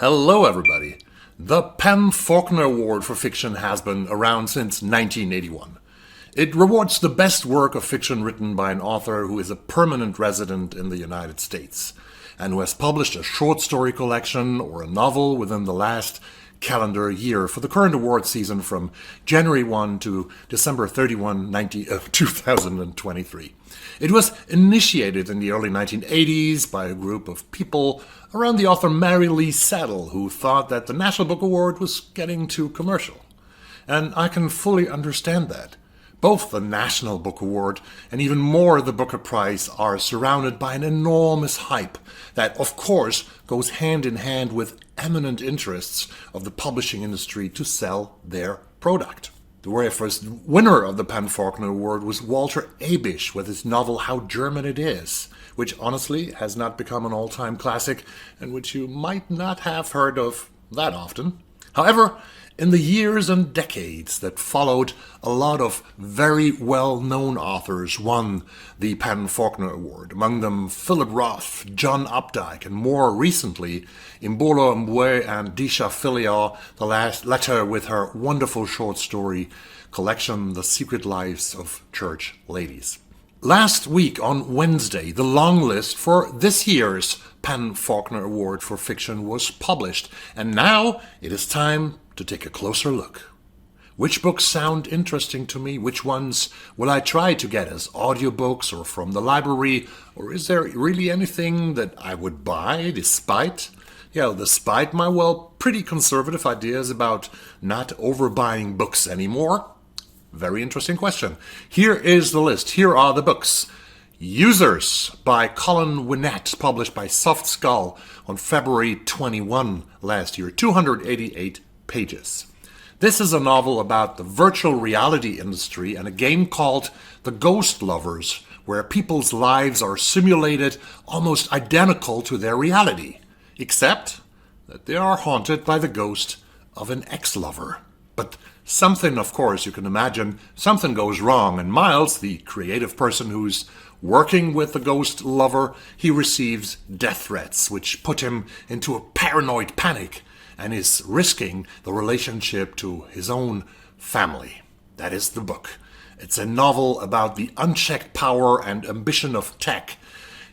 Hello everybody! The Faulkner Award for Fiction has been around since 1981. It rewards the best work of fiction written by an author who is a permanent resident in the United States, and who has published a short story collection or a novel within the last calendar year for the current award season from January 1 to December 31, 2023. It was initiated in the early 1980s by a group of people around the author Mary Lee Saddle, who thought that the National Book Award was getting too commercial. And I can fully understand that. Both the National Book Award and even more the Booker Prize are surrounded by an enormous hype that, of course, goes hand in hand with eminent interests of the publishing industry to sell their product. The very first winner of the Faulkner Award was Walter Abish with his novel How German It Is, which honestly has not become an all-time classic and which you might not have heard of that often. However, in the years and decades that followed, a lot of very well-known authors won the Faulkner Award, among them Philip Roth, John Updike, and more recently, Imbolo Mbue and Disha Philyaw, the latter with her wonderful short story collection, The Secret Lives of Church Ladies. Last week on Wednesday, the longlist for this year's Faulkner Award for Fiction was published, and now it is time to take a closer look. Which books sound interesting to me? Which ones will I try to get as audiobooks or from the library? Or is there really anything that I would buy despite my, pretty conservative ideas about not overbuying books anymore? Very interesting question. Here is the list. Here are the books. Users by Colin Winnette, published by Soft Skull on February 21 last year, 288 pages. This is a novel about the virtual reality industry and a game called The Ghost Lovers, where people's lives are simulated almost identical to their reality, except that they are haunted by the ghost of an ex-lover. But something, of course, you can imagine, something goes wrong, and Miles, the creative person who's working with the ghost lover, he receives death threats, which put him into a paranoid panic, and is risking the relationship to his own family. That is the book. It's a novel about the unchecked power and ambition of tech.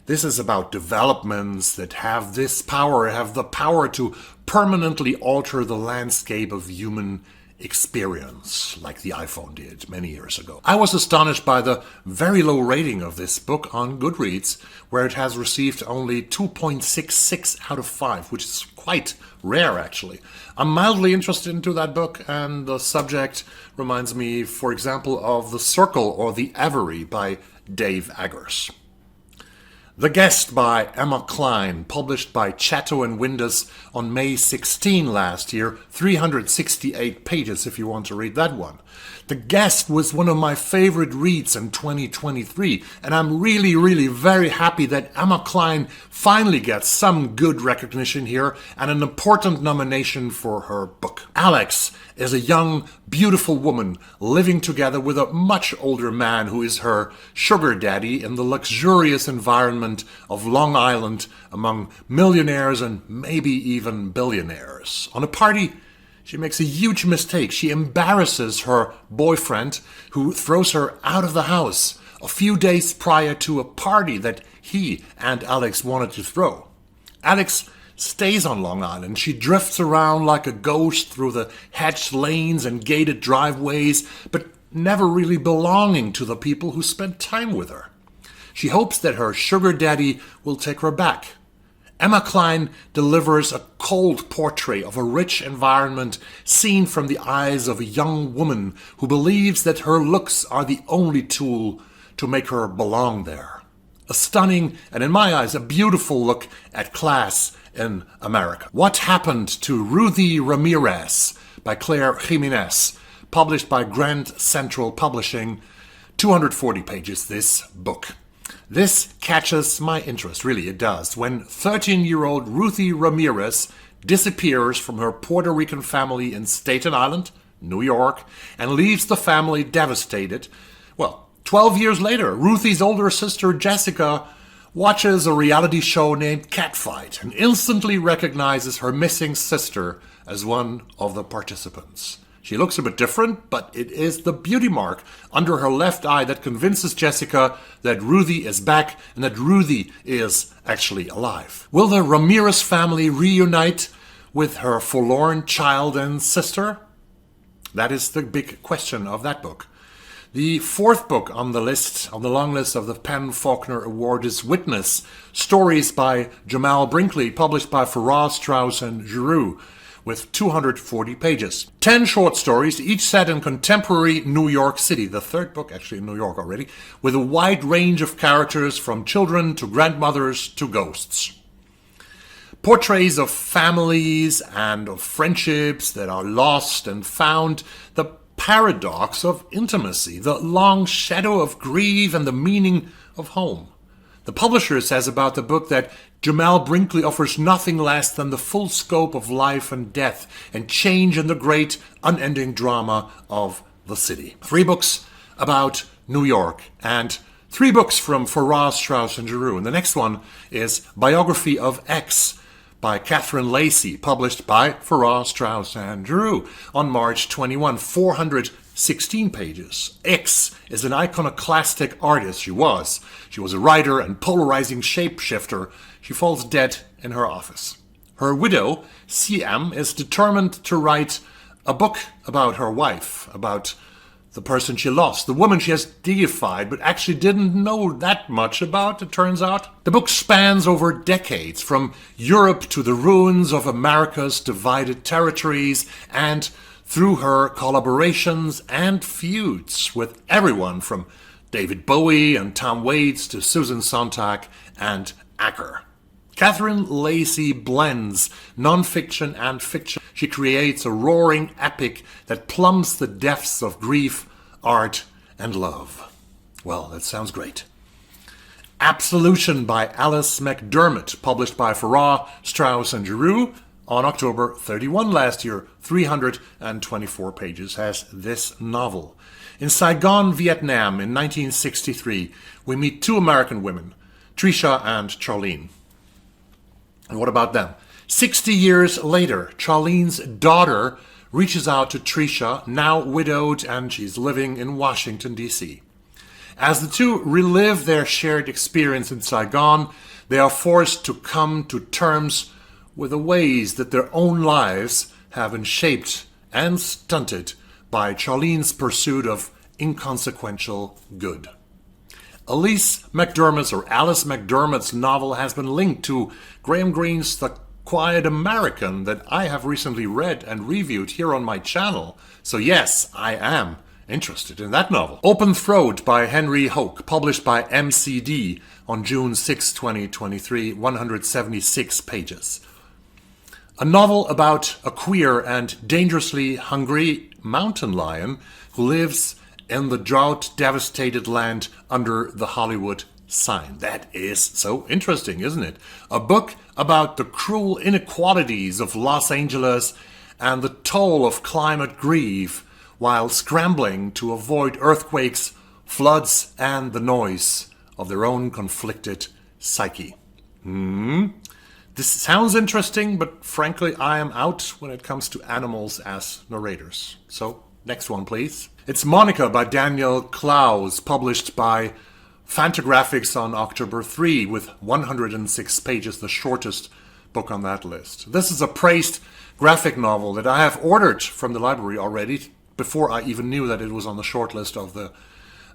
This is about developments that have the power to permanently alter the landscape of human experience, like the iPhone did many years ago. I was astonished by the very low rating of this book on Goodreads, where it has received only 2.66 out of 5, which is quite rare, actually. I'm mildly interested into that book, and the subject reminds me, for example, of The Circle or The Avery by Dave Eggers. The Guest by Emma Cline, published by Chatto and Windus on May 16 last year, 368 pages if you want to read that one. The Guest was one of my favorite reads in 2023, and I'm really very happy that Emma Cline finally gets some good recognition here and an important nomination for her book. Alex is a young, beautiful woman living together with a much older man who is her sugar daddy in the luxurious environment of Long Island among millionaires and maybe even billionaires. On a party, she makes a huge mistake. She embarrasses her boyfriend, who throws her out of the house a few days prior to a party that he and Alex wanted to throw. Alex stays on Long Island. She drifts around like a ghost through the hedged lanes and gated driveways, but never really belonging to the people who spend time with her. She hopes that her sugar daddy will take her back. Emma Cline delivers a cold portrait of a rich environment seen from the eyes of a young woman who believes that her looks are the only tool to make her belong there. A stunning, and in my eyes, a beautiful look at class in America. What Happened to Ruthy Ramirez by Claire Jimenez, published by Grand Central Publishing, 240 pages, this book. This catches my interest, really it does, when 13-year-old Ruthy Ramirez disappears from her Puerto Rican family in Staten Island, New York, and leaves the family devastated. Well, 12 years later, Ruthy's older sister Jessica watches a reality show named Catfight and instantly recognizes her missing sister as one of the participants. She looks a bit different, but it is the beauty mark under her left eye that convinces Jessica that Ruthy is back and that Ruthy is actually alive. Will the Ramirez family reunite with her forlorn child and sister? That is the big question of that book. The fourth book on the list, on the long list of the Faulkner Award, is Witness, stories by Jamel Brinkley, published by Farrar, Straus and Giroux, with 240 pages. 10 short stories, each set in contemporary New York City, the third book actually in New York already, with a wide range of characters from children to grandmothers to ghosts. Portraits of families and of friendships that are lost and found, the paradox of intimacy, the long shadow of grief and the meaning of home. The publisher says about the book that Jamel Brinkley offers nothing less than the full scope of life and death and change in the great unending drama of the city. 3 books about New York and 3 books from Farrar, Straus and Giroux. And the next one is Biography of X by Catherine Lacey, published by Farrar, Straus and Giroux on March 21, 416 pages. X is an iconoclastic artist. She was a writer and polarizing shapeshifter. She falls dead in her office. Her widow, CM, is determined to write a book about her wife, about the person she lost, the woman she has deified but actually didn't know that much about, it turns out. The book spans over decades, from Europe to the ruins of America's divided territories, and through her collaborations and feuds with everyone from David Bowie and Tom Waits to Susan Sontag and Acker. Catherine Lacey blends non-fiction and fiction. She creates a roaring epic that plumbs the depths of grief, art, and love. Well, that sounds great. Absolution by Alice McDermott, published by Farrar, Straus and Giroux on October 31 last year. 324 pages has this novel. In Saigon, Vietnam in 1963, we meet 2 American women, Tricia and Charlene. And what about them? 60 years later, Charlene's daughter reaches out to Tricia, now widowed, and she's living in Washington, D.C. As the two relive their shared experience in Saigon, they are forced to come to terms with the ways that their own lives have been shaped and stunted by Charlene's pursuit of inconsequential good. Alice McDermott's novel has been linked to Graham Greene's The Quiet American that I have recently read and reviewed here on my channel. So yes, I am interested in that novel. Open Throat by Henry Hoke, published by MCD on June 6, 2023, 176 pages. A novel about a queer and dangerously hungry mountain lion who lives in the drought-devastated land under the Hollywood sign. That is so interesting, isn't it? A book about the cruel inequalities of Los Angeles and the toll of climate grief while scrambling to avoid earthquakes, floods, and the noise of their own conflicted psyche. This sounds interesting, but frankly, I am out when it comes to animals as narrators. So, next one, please. It's Monica by Daniel Clowes, published by Fantagraphics on October 3, with 106 pages, the shortest book on that list. This is a praised graphic novel that I have ordered from the library already, before I even knew that it was on the shortlist of the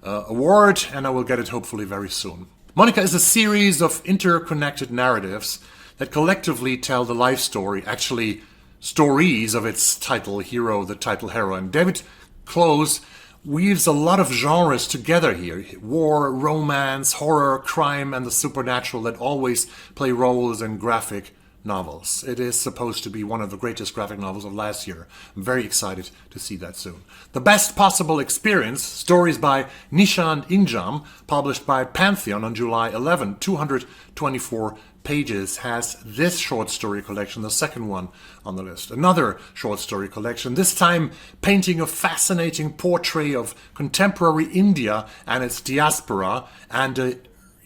award, and I will get it hopefully very soon. Monica is a series of interconnected narratives that collectively tell the life story, actually stories of its title hero, the title heroine. David Clowes weaves a lot of genres together here. War, romance, horror, crime, and the supernatural that always play roles in graphic novels. It is supposed to be one of the greatest graphic novels of last year. I'm very excited to see that soon. The Best Possible Experience, stories by Nishanth Injam, published by Pantheon on July 11, 224 pages, has this short story collection, the second one on the list. Another short story collection, this time painting a fascinating portrait of contemporary India and its diaspora, and a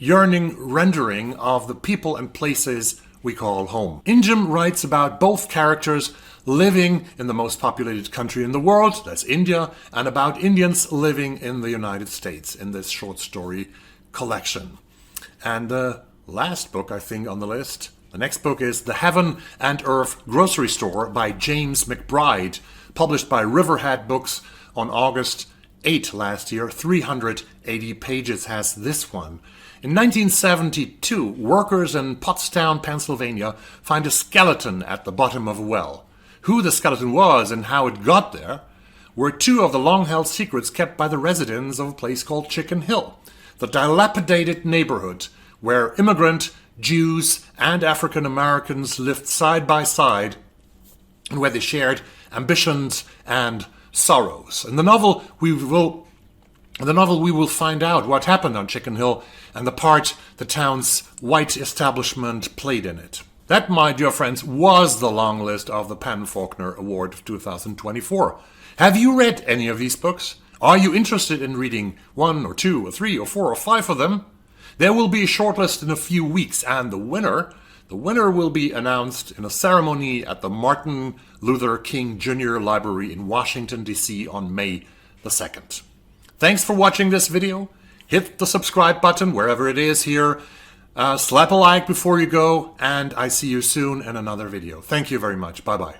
yearning rendering of the people and places we call home. Injam writes about both characters living in the most populated country in the world, that's India, and about Indians living in the United States in this short story collection. And the last book, I think, on the list, the next book is The Heaven and Earth Grocery Store by James McBride, published by Riverhead Books on August 8 last year. 380 pages has this one. In 1972, workers in Pottstown, Pennsylvania, find a skeleton at the bottom of a well. Who the skeleton was and how it got there were two of the long-held secrets kept by the residents of a place called Chicken Hill, the dilapidated neighborhood where immigrant Jews and African Americans lived side by side and where they shared ambitions and sorrows. In the novel, we will find out what happened on Chicken Hill and the part the town's white establishment played in it. That, my dear friends, was the long list of the Faulkner Award of 2024. Have you read any of these books? Are you interested in reading 1 or 2 or 3 or 4 or 5 of them? There will be a shortlist in a few weeks, and the winner will be announced in a ceremony at the Martin Luther King Jr. Library in Washington, D.C. on May the 2nd. Thanks for watching this video. Hit the subscribe button wherever it is here. Slap a like before you go, and I see you soon in another video. Thank you very much. Bye-bye.